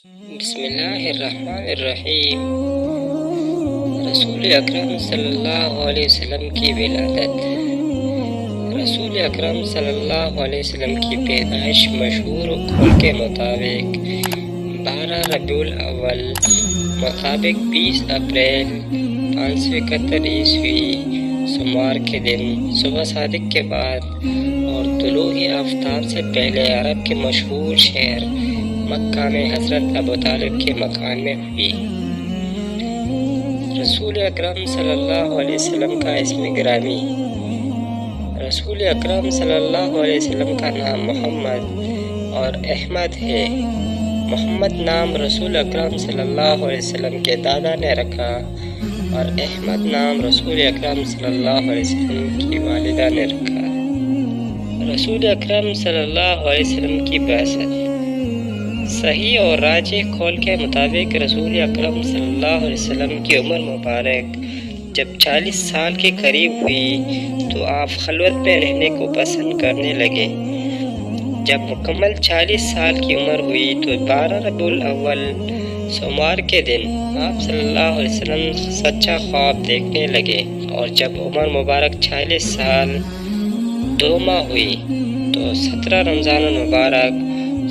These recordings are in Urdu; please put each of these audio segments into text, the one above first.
بسم اللہ الرحمن الرحیم۔ رسول اکرم صلی اللہ علیہ وسلم کی ولادت۔ رسول اکرم صلی اللہ علیہ وسلم کی پیدائش مشہور قول کے مطابق 12 ربیع الاول مطابق 20 اپریل 571 عیسوی سوموار کے دن صبح صادق کے بعد اور طلوع آفتاب سے پہلے عرب کے مشہور شہر مکہ میں حضرت ابو طالب کے مکان میں ہوئی۔ رسول اکرم صلی اللہ علیہ وسلم کا اسم گرامی۔ رسول اکرم صلی اللہ علیہ وسلم کا نام محمد اور احمد ہے۔ محمد نام رسول اکرم صلی اللہ علیہ وسلم کے دادا نے رکھا اور احمد نام رسول اکرم صلی اللہ علیہ وسلم کی والدہ نے رکھا۔ رسول اکرم صلی اللہ علیہ وسلم کی بعثت۔ صحیح اور راجح قول کے مطابق رسول اکرم صلی اللہ علیہ وسلم کی عمر مبارک جب 40 سال کے قریب ہوئی تو آپ خلوت میں رہنے کو پسند کرنے لگے۔ جب مکمل 40 سال کی عمر ہوئی تو 12 ربیع الاول سوموار کے دن آپ صلی اللہ علیہ وسلم سچا خواب دیکھنے لگے، اور جب عمر مبارک 40 سال 2 ماہ ہوئی تو 17 رمضان المبارک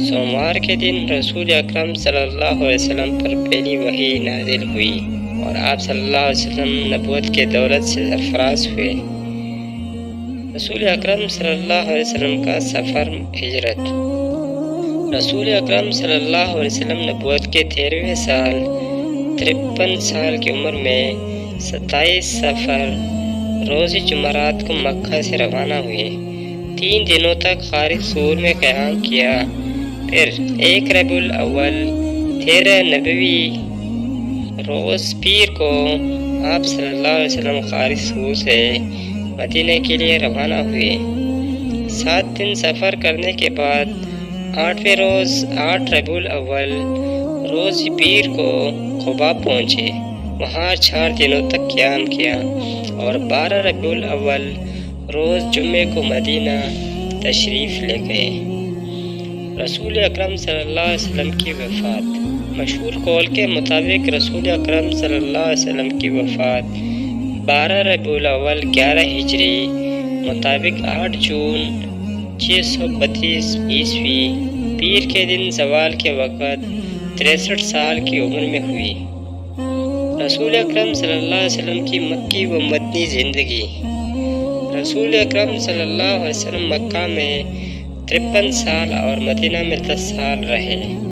سوموار کے دن رسول اکرم صلی اللہ علیہ وسلم پر پہلی وحی نازل ہوئی اور آپ صلی اللہ علیہ وسلم نبوت کے دولت سے سرفراز ہوئے۔ رسول اکرم صلی اللہ علیہ وسلم کا سفر ہجرت۔ رسول اکرم صلی اللہ علیہ وسلم نبوت کے 13ویں سال 53 سال کی عمر میں 27 صفر روز جمعرات کو مکہ سے روانہ ہوئے۔ 3 دنوں تک غار ثور میں قیام کیا، پھر 1 ربیع الاول 13 نبوی روز پیر کو آپ صلی اللہ علیہ وسلم غار ثور سے مدینہ کے لیے روانہ ہوئے۔ 7 دن سفر کرنے کے بعد 8ویں روز 8 ربیع الاول روز پیر کو قباء پہنچے، وہاں 4 دنوں تک قیام کیا اور 12 ربیع الاول روز جمعے کو مدینہ تشریف لے گئے۔ رسول اکرم صلی اللہ علیہ وسلم کی وفات۔ مشہور قول کے مطابق رسول اکرم صلی اللہ علیہ وسلم کی وفات 12 ربیع الاول 11 ہجری مطابق 8 جون 632 عیسوی پیر کے دن زوال کے وقت 63 سال کی عمر میں ہوئی۔ رسول اکرم صلی اللہ علیہ وسلم کی مکی و مدنی زندگی۔ رسول اکرم صلی اللہ علیہ وسلم مکہ میں 53 سال اور مدینہ میں 10 سال رہے۔